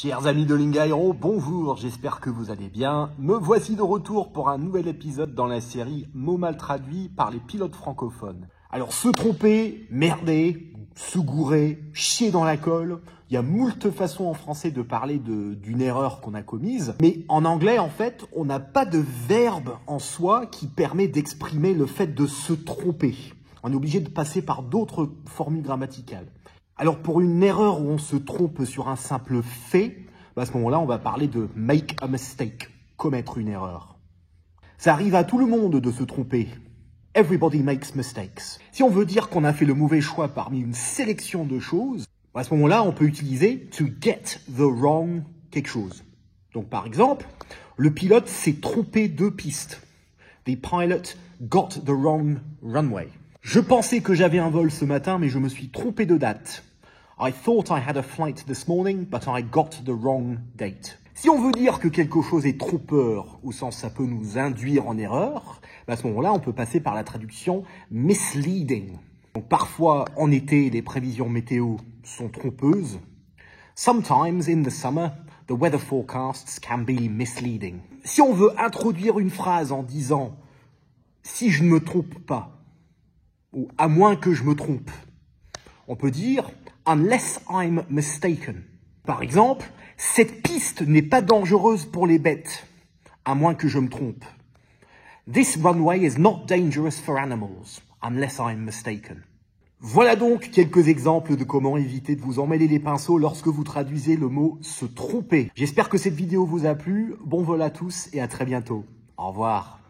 Chers amis de Lingaero, bonjour, j'espère que vous allez bien. Me voici de retour pour un nouvel épisode dans la série Mots mal traduits par les pilotes francophones. Alors se tromper, merder, se gourer, chier dans la colle, il y a moult façons en français de parler d'une erreur qu'on a commise, mais en anglais en fait, on n'a pas de verbe en soi qui permet d'exprimer le fait de se tromper. On est obligé de passer par d'autres formules grammaticales. Alors pour une erreur où on se trompe sur un simple fait, à ce moment-là, on va parler de « make a mistake », commettre une erreur. Ça arrive à tout le monde de se tromper. Everybody makes mistakes. Si on veut dire qu'on a fait le mauvais choix parmi une sélection de choses, à ce moment-là, on peut utiliser « to get the wrong » quelque chose. Donc par exemple, le pilote s'est trompé de piste. The pilot got the wrong runway. Je pensais que j'avais un vol ce matin, mais je me suis trompé de date. I thought I had a flight this morning, but I got the wrong date. Si on veut dire que quelque chose est trompeur, au sens ça peut nous induire en erreur, à ce moment-là, on peut passer par la traduction misleading. Donc parfois, en été, les prévisions météo sont trompeuses. Sometimes in the summer, the weather forecasts can be misleading. Si on veut introduire une phrase en disant « si je ne me trompe pas », ou « à moins que je me trompe », on peut dire « unless I'm mistaken ». Par exemple, « cette piste n'est pas dangereuse pour les bêtes, à moins que je me trompe ». « This runway is not dangerous for animals, unless I'm mistaken ». Voilà donc quelques exemples de comment éviter de vous emmêler les pinceaux lorsque vous traduisez le mot « se tromper ». J'espère que cette vidéo vous a plu. Bon vol à tous et à très bientôt. Au revoir.